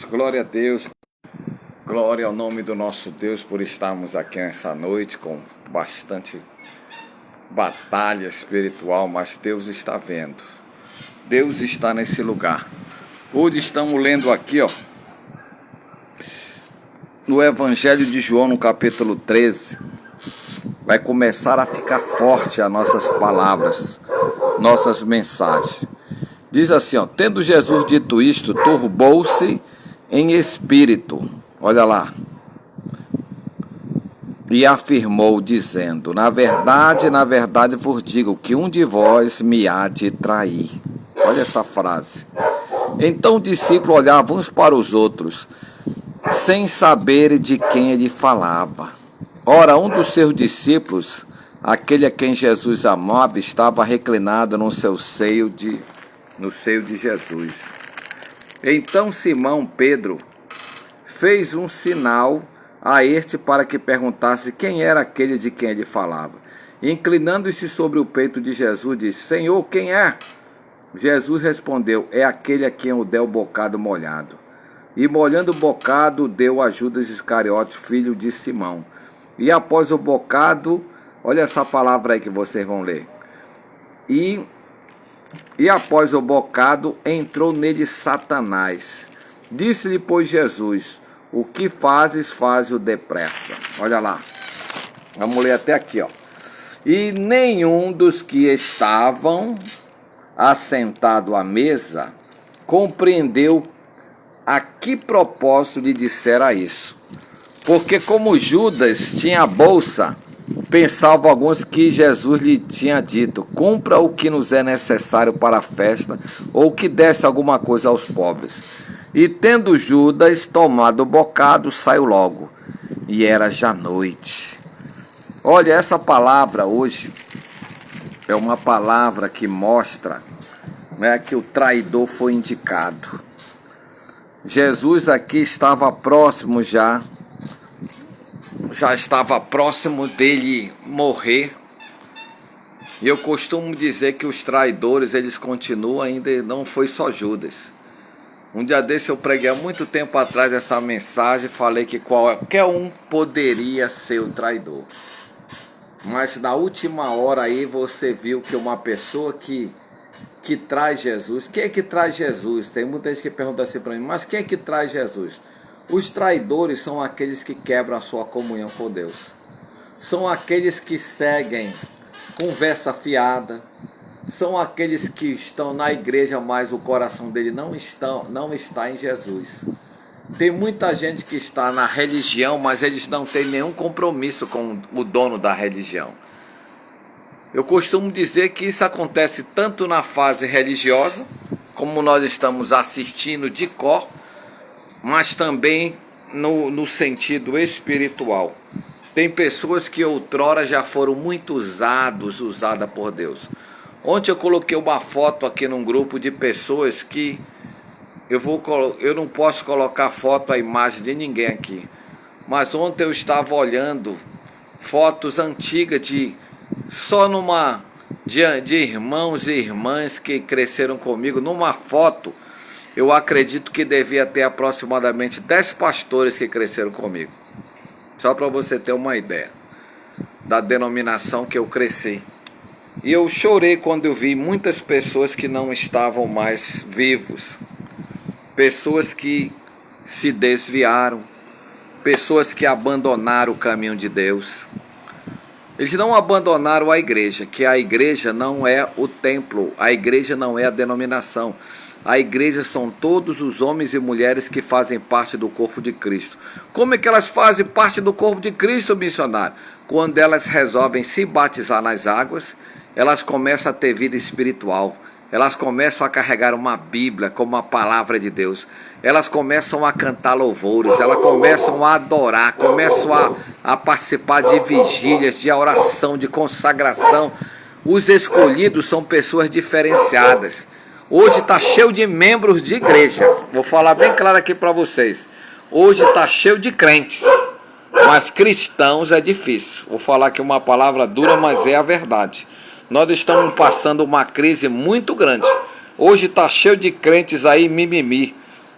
Glória a Deus, glória ao nome do nosso Deus por estarmos aqui nessa noite com bastante batalha espiritual, mas Deus está vendo, Deus está nesse lugar. Hoje estamos lendo aqui, no Evangelho de João, no capítulo 13, vai começar a ficar forte as nossas palavras, nossas mensagens. Diz assim, tendo Jesus dito isto, turbou-se em espírito, olha lá, e afirmou, dizendo, na verdade vos digo que um de vós me há de trair. Olha essa frase. Então o discípulo olhava uns para os outros, sem saber de quem ele falava. Ora, um dos seus discípulos, aquele a quem Jesus amava, estava reclinado no seio de Jesus. Então Simão Pedro fez um sinal a este para que perguntasse quem era aquele de quem ele falava. Inclinando-se sobre o peito de Jesus, disse, Senhor, quem é? Jesus respondeu, é aquele a quem eu dei o bocado molhado. E molhando o bocado, deu a Judas Iscariote, filho de Simão. E após o bocado, olha essa palavra aí que vocês vão ler. E após o bocado, entrou nele Satanás. Disse-lhe, pois, Jesus, o que fazes, faze-o depressa. Olha lá. Vamos ler até aqui, E nenhum dos que estavam assentados à mesa compreendeu a que propósito lhe dissera isso. Porque como Judas tinha a bolsa, pensavam alguns que Jesus lhe tinha dito, cumpra o que nos é necessário para a festa, ou que desse alguma coisa aos pobres. E tendo Judas tomado o bocado, saiu logo, e era já noite. Olha, essa palavra hoje é uma palavra que mostra, que o traidor foi indicado. Jesus aqui estava próximo já estava próximo dele morrer. E eu costumo dizer que os traidores, eles continuam ainda, não foi só Judas. Um dia desse eu preguei há muito tempo atrás essa mensagem, falei que qualquer um poderia ser o traidor. Mas na última hora aí você viu que uma pessoa que traz Jesus, quem é que traz Jesus? Tem muita gente que pergunta assim para mim, mas quem é que traz Jesus? Os traidores são aqueles que quebram a sua comunhão com Deus. São aqueles que seguem conversa fiada. São aqueles que estão na igreja, mas o coração dele não está em Jesus. Tem muita gente que está na religião, mas eles não têm nenhum compromisso com o dono da religião. Eu costumo dizer que isso acontece tanto na fase religiosa, como nós estamos assistindo de cor, mas também no sentido espiritual. Tem pessoas que outrora já foram muito usadas por Deus. Ontem eu coloquei uma foto aqui num grupo de pessoas que eu não posso colocar foto, a imagem de ninguém aqui. Mas ontem eu estava olhando fotos antigas de irmãos e irmãs que cresceram comigo. Numa foto, eu acredito que devia ter aproximadamente 10 pastores que cresceram comigo. Só para você ter uma ideia da denominação que eu cresci. E eu chorei quando eu vi muitas pessoas que não estavam mais vivos. Pessoas que se desviaram. Pessoas que abandonaram o caminho de Deus. Eles não abandonaram a igreja, que a igreja não é o templo, a igreja não é a denominação. A igreja são todos os homens e mulheres que fazem parte do corpo de Cristo. Como é que elas fazem parte do corpo de Cristo, missionário? Quando elas resolvem se batizar nas águas, elas começam a ter vida espiritual. Elas começam a carregar uma Bíblia como a palavra de Deus. Elas começam a cantar louvores, elas começam a adorar, começam a participar de vigílias, de oração, de consagração. Os escolhidos são pessoas diferenciadas. Hoje está cheio de membros de igreja. Vou falar bem claro aqui para vocês. Hoje está cheio de crentes, mas cristãos é difícil. Vou falar aqui uma palavra dura, mas é a verdade. Nós estamos passando uma crise muito grande. Hoje está cheio de crentes aí, mimimi.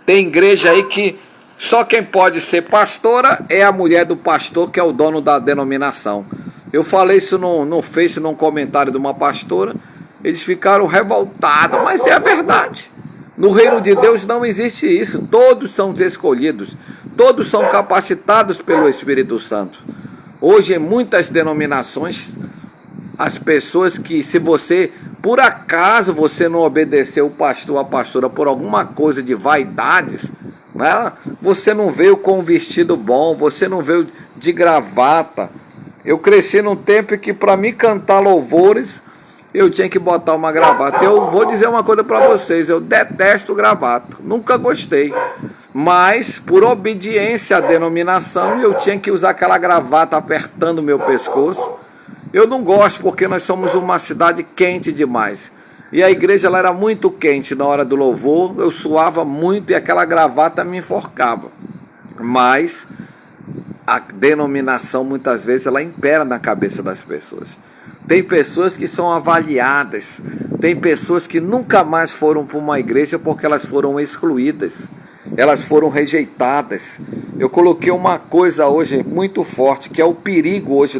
Tem igreja aí que só quem pode ser pastora é a mulher do pastor, que é o dono da denominação. Eu falei isso no Face, num comentário de uma pastora. Eles ficaram revoltados, mas é a verdade. No reino de Deus não existe isso. Todos são escolhidos. Todos são capacitados pelo Espírito Santo. Hoje, em muitas denominações, as pessoas que, se você, por acaso, você não obedeceu o pastor, a pastora, por alguma coisa de vaidades, né? Você não veio com um vestido bom, você não veio de gravata. Eu cresci num tempo que, para mim cantar louvores, eu tinha que botar uma gravata. Eu vou dizer uma coisa para vocês, eu detesto gravata, nunca gostei. Mas, por obediência à denominação, eu tinha que usar aquela gravata apertando o meu pescoço. Eu não gosto porque nós somos uma cidade quente demais. E a igreja ela era muito quente na hora do louvor, eu suava muito e aquela gravata me enforcava. Mas a denominação muitas vezes ela impera na cabeça das pessoas. Tem pessoas que são avaliadas, tem pessoas que nunca mais foram para uma igreja porque elas foram excluídas, elas foram rejeitadas. Eu coloquei uma coisa hoje muito forte, que é o perigo hoje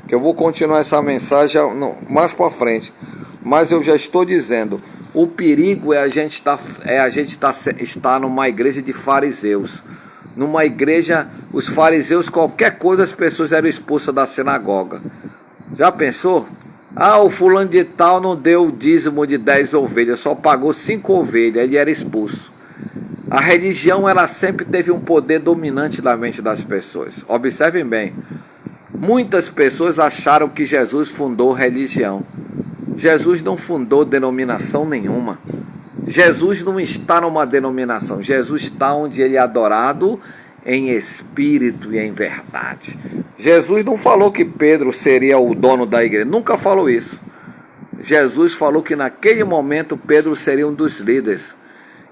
que eu vou continuar essa mensagem mais para frente. Mas eu já estou dizendo, o perigo é a gente estar numa igreja de fariseus. Numa igreja, os fariseus, qualquer coisa, as pessoas eram expulsas da sinagoga. Já pensou? Ah, o fulano de tal não deu o dízimo de 10 ovelhas, só pagou 5 ovelhas, ele era expulso. A religião, ela sempre teve um poder dominante na mente das pessoas. Observem bem, muitas pessoas acharam que Jesus fundou religião. Jesus não fundou denominação nenhuma. Jesus não está numa denominação. Jesus está onde ele é adorado em espírito e em verdade. Jesus não falou que Pedro seria o dono da igreja. Nunca falou isso. Jesus falou que naquele momento Pedro seria um dos líderes.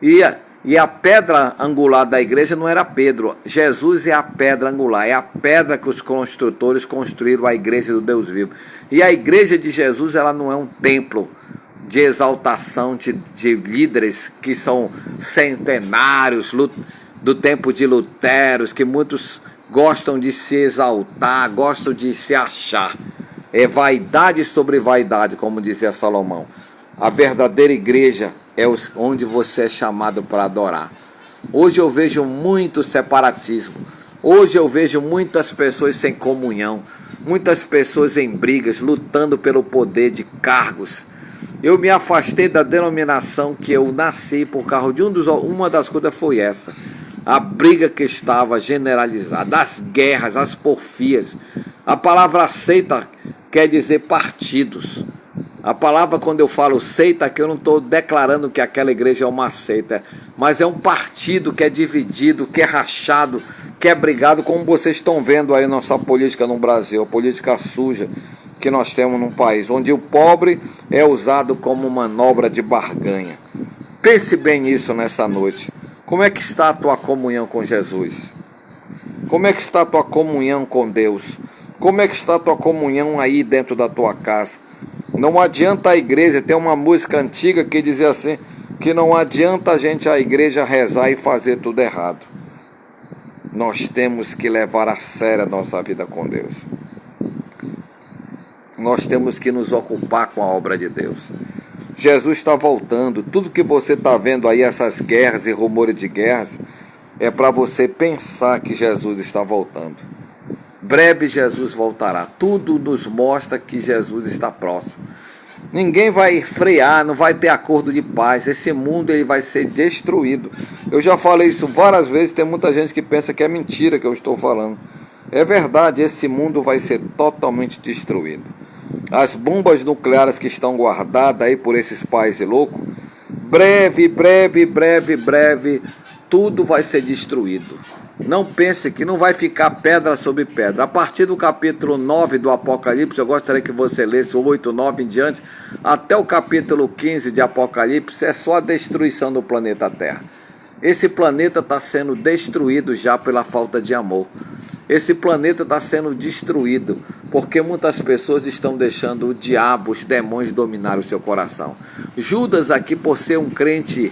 E a pedra angular da igreja não era Pedro. Jesus é a pedra angular, é a pedra que os construtores construíram a igreja do Deus vivo. E a igreja de Jesus, ela não é um templo de exaltação de líderes que são centenários do tempo de Lutero, que muitos gostam de se exaltar, gostam de se achar. É vaidade sobre vaidade, como dizia Salomão. A verdadeira igreja é onde você é chamado para adorar. Hoje eu vejo muito separatismo. Hoje eu vejo muitas pessoas sem comunhão. Muitas pessoas em brigas, lutando pelo poder de cargos. Eu me afastei da denominação que eu nasci por causa de uma das coisas foi essa. A briga que estava generalizada, as guerras, as porfias. A palavra seita quer dizer partidos. A palavra, quando eu falo seita, que eu não estou declarando que aquela igreja é uma seita, mas é um partido que é dividido, que é rachado, que é brigado, como vocês estão vendo aí nossa política no Brasil, a política suja que nós temos num país, onde o pobre é usado como manobra de barganha. Pense bem nisso nessa noite. Como é que está a tua comunhão com Jesus? Como é que está a tua comunhão com Deus? Como é que está a tua comunhão aí dentro da tua casa? Não adianta a igreja, tem uma música antiga que dizia assim, que não adianta a igreja rezar e fazer tudo errado. Nós temos que levar a sério a nossa vida com Deus. Nós temos que nos ocupar com a obra de Deus. Jesus está voltando. Tudo que você está vendo aí, essas guerras e rumores de guerras, é para você pensar que Jesus está voltando. Breve Jesus voltará. Tudo nos mostra que Jesus está próximo. Ninguém vai frear, não vai ter acordo de paz. Esse mundo ele vai ser destruído. Eu já falei isso várias vezes, tem muita gente que pensa que é mentira que eu estou falando. É verdade, esse mundo vai ser totalmente destruído. As bombas nucleares que estão guardadas aí por esses países loucos, breve, tudo vai ser destruído. Não pense que não vai ficar pedra sobre pedra. A partir do capítulo 9 do Apocalipse, eu gostaria que você lesse o 8, 9 em diante, até o capítulo 15 de Apocalipse, é só a destruição do planeta Terra. Esse planeta está sendo destruído já pela falta de amor. Esse planeta está sendo destruído porque muitas pessoas estão deixando o diabo, os demônios dominar o seu coração. Judas aqui, por ser um crente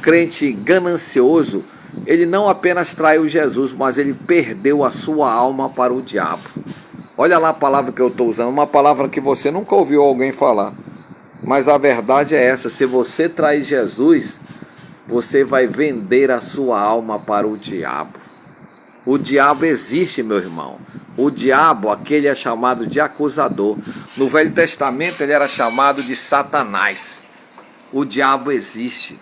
crente ganancioso, ele não apenas traiu Jesus, mas ele perdeu a sua alma para o diabo. Olha lá a palavra que eu estou usando, uma palavra que você nunca ouviu alguém falar. Mas a verdade é essa: se você trair Jesus, você vai vender a sua alma para o diabo. O diabo existe, meu irmão. O diabo, aquele é chamado de acusador. No Velho Testamento ele era chamado de Satanás. O diabo existe.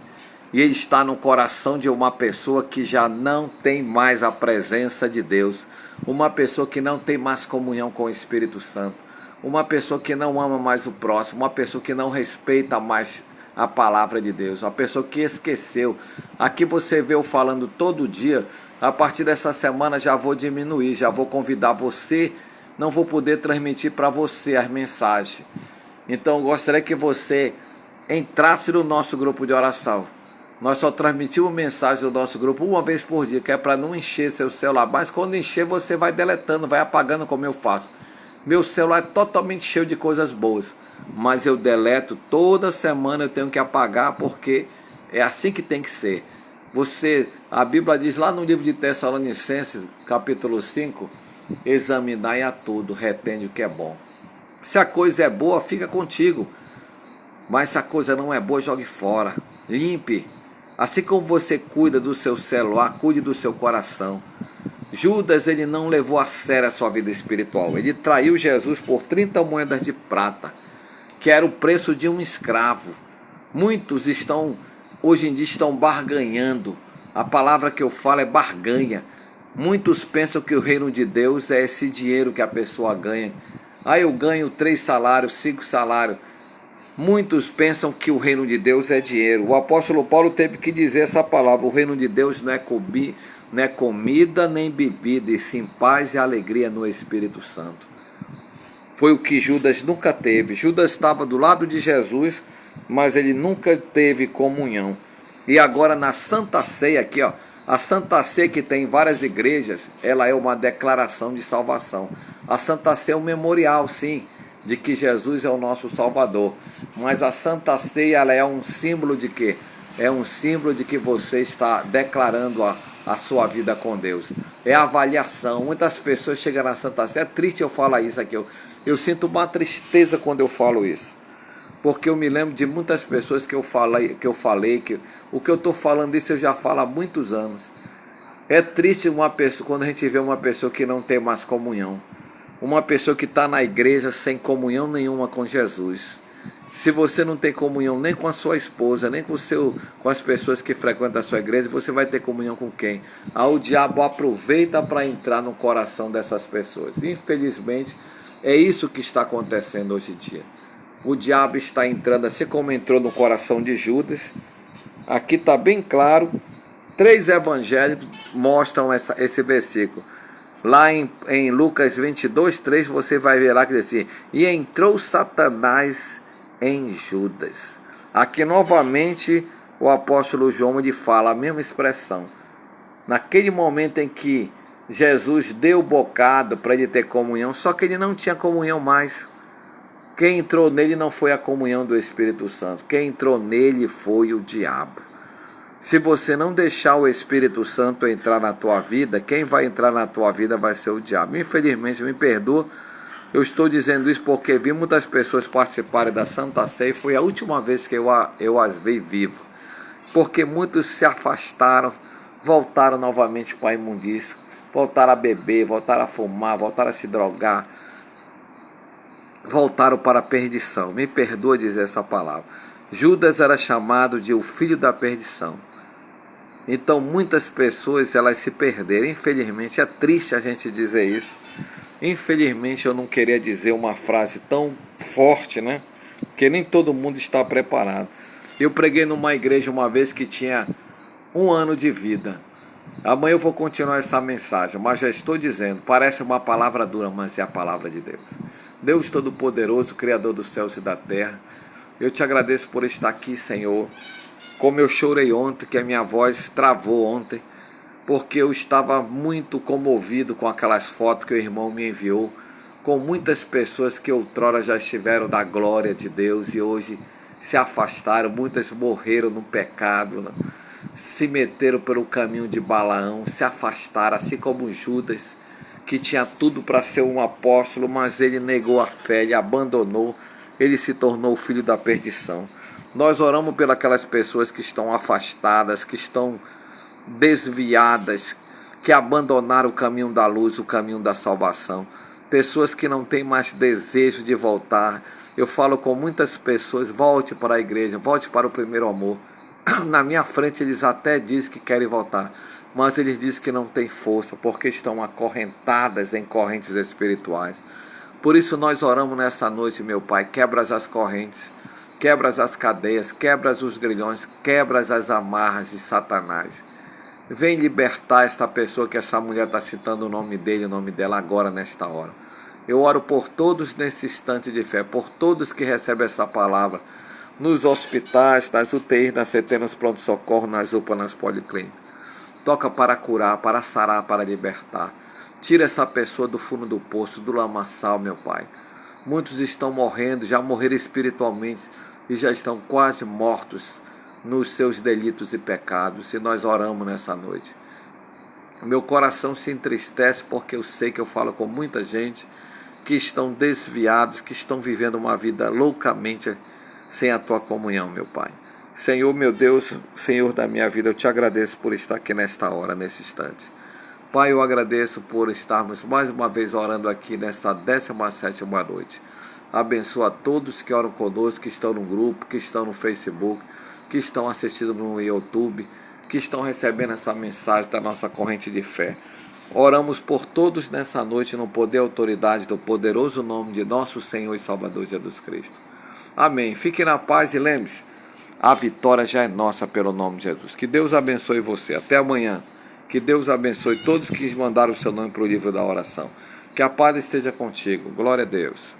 E ele está no coração de uma pessoa que já não tem mais a presença de Deus. Uma pessoa que não tem mais comunhão com o Espírito Santo. Uma pessoa que não ama mais o próximo. Uma pessoa que não respeita mais a palavra de Deus. Uma pessoa que esqueceu. Aqui você vê eu falando todo dia. A partir dessa semana já vou diminuir. Já vou convidar você. Não vou poder transmitir para você as mensagens. Então eu gostaria que você entrasse no nosso grupo de oração. Nós só transmitimos mensagens do nosso grupo uma vez por dia, que é para não encher seu celular. Mas quando encher, você vai deletando, vai apagando como eu faço. Meu celular é totalmente cheio de coisas boas, mas eu deleto toda semana, eu tenho que apagar, porque é assim que tem que ser. A Bíblia diz lá no livro de Tessalonicenses, capítulo 5, examinai a tudo, retende o que é bom. Se a coisa é boa, fica contigo. Mas se a coisa não é boa, jogue fora. Limpe. Assim como você cuida do seu celular, cuide do seu coração. Judas, ele não levou a sério a sua vida espiritual. Ele traiu Jesus por 30 moedas de prata, que era o preço de um escravo. Muitos hoje em dia estão barganhando. A palavra que eu falo é barganha. Muitos pensam que o reino de Deus é esse dinheiro que a pessoa ganha. Eu ganho 3 salários, 5 salários. Muitos pensam que o reino de Deus é dinheiro. O apóstolo Paulo teve que dizer essa palavra: o reino de Deus não é comida nem bebida, e sim paz e alegria no Espírito Santo. Foi o que Judas nunca teve. Judas estava do lado de Jesus, mas ele nunca teve comunhão. E agora na Santa Ceia aqui, ó, a Santa Ceia, que tem em várias igrejas, ela é uma declaração de salvação. A Santa Ceia é um memorial, sim, de que Jesus é o nosso Salvador. Mas a Santa Ceia, ela é um símbolo de quê? É um símbolo de que você está declarando a sua vida com Deus. É a avaliação. Muitas pessoas chegam na Santa Ceia. É triste eu falar isso aqui. Eu sinto uma tristeza quando eu falo isso. Porque eu me lembro de muitas pessoas que eu falei que o que eu estou falando isso eu já falo há muitos anos. É triste uma pessoa, quando a gente vê uma pessoa que não tem mais comunhão. Uma pessoa que está na igreja sem comunhão nenhuma com Jesus. Se você não tem comunhão nem com a sua esposa, nem com as pessoas que frequentam a sua igreja, você vai ter comunhão com quem? O diabo aproveita para entrar no coração dessas pessoas. Infelizmente, é isso que está acontecendo hoje em dia. O diabo está entrando, assim como entrou no coração de Judas. Aqui está bem claro. 3 evangelhos mostram esse versículo. Lá em Lucas 22, 3, você vai ver lá que diz assim: e entrou Satanás em Judas. Aqui novamente o apóstolo João ele fala a mesma expressão. Naquele momento em que Jesus deu o bocado para ele ter comunhão, só que ele não tinha comunhão mais. Quem entrou nele não foi a comunhão do Espírito Santo. Quem entrou nele foi o diabo. Se você não deixar o Espírito Santo entrar na tua vida, quem vai entrar na tua vida vai ser o diabo. Infelizmente, me perdoa, eu estou dizendo isso porque vi muitas pessoas participarem da Santa Ceia e foi a última vez que eu as vi vivo. Porque muitos se afastaram, voltaram novamente para a imundícia, voltaram a beber, voltaram a fumar, voltaram a se drogar, voltaram para a perdição. Me perdoa dizer essa palavra. Judas era chamado de o filho da perdição. Então muitas pessoas elas se perderam. Infelizmente, é triste a gente dizer isso. Infelizmente eu não queria dizer uma frase tão forte, né? Porque nem todo mundo está preparado. Eu preguei numa igreja uma vez que tinha 1 ano de vida. Amanhã eu vou continuar essa mensagem, mas já estou dizendo, parece uma palavra dura, mas é a palavra de Deus. Deus Todo-Poderoso, Criador dos céus e da terra, eu te agradeço por estar aqui, Senhor. Como eu chorei ontem, que a minha voz travou ontem, porque eu estava muito comovido com aquelas fotos que o irmão me enviou, com muitas pessoas que outrora já estiveram da glória de Deus e hoje se afastaram, muitas morreram no pecado, se meteram pelo caminho de Balaão, se afastaram, assim como Judas, que tinha tudo para ser um apóstolo, mas ele negou a fé, ele abandonou, ele se tornou o filho da perdição. Nós oramos pelas pessoas que estão afastadas, que estão desviadas, que abandonaram o caminho da luz, o caminho da salvação. Pessoas que não têm mais desejo de voltar. Eu falo com muitas pessoas, volte para a igreja, volte para o primeiro amor. Na minha frente eles até dizem que querem voltar, mas eles dizem que não têm força, porque estão acorrentadas em correntes espirituais. Por isso nós oramos nessa noite, meu Pai, quebras as correntes, quebras as cadeias, quebras os grilhões, quebras as amarras de Satanás. Vem libertar esta pessoa, que essa mulher está citando o nome dele, o nome dela agora, nesta hora. Eu oro por todos nesse instante de fé, por todos que recebem essa palavra, nos hospitais, nas UTIs, nas CT, nos pronto-socorro, nas UPA, nas policlínicas. Toca para curar, para sarar, para libertar. Tira essa pessoa do fundo do poço, do lamaçal, meu Pai. Muitos estão morrendo, já morreram espiritualmente e já estão quase mortos nos seus delitos e pecados. E nós oramos nessa noite. Meu coração se entristece porque eu sei que eu falo com muita gente que estão desviados, que estão vivendo uma vida loucamente sem a tua comunhão, meu Pai. Senhor, meu Deus, Senhor da minha vida, eu te agradeço por estar aqui nesta hora, nesse instante. Pai, eu agradeço por estarmos mais uma vez orando aqui nesta 17ª noite. Abençoa a todos que oram conosco, que estão no grupo, que estão no Facebook, que estão assistindo no YouTube, que estão recebendo essa mensagem da nossa corrente de fé. Oramos por todos nessa noite no poder e autoridade do poderoso nome de nosso Senhor e Salvador Jesus Cristo. Amém. Fique na paz e lembre-se, a vitória já é nossa pelo nome de Jesus. Que Deus abençoe você. Até amanhã. Que Deus abençoe todos que mandaram o seu nome para o livro da oração. Que a paz esteja contigo. Glória a Deus.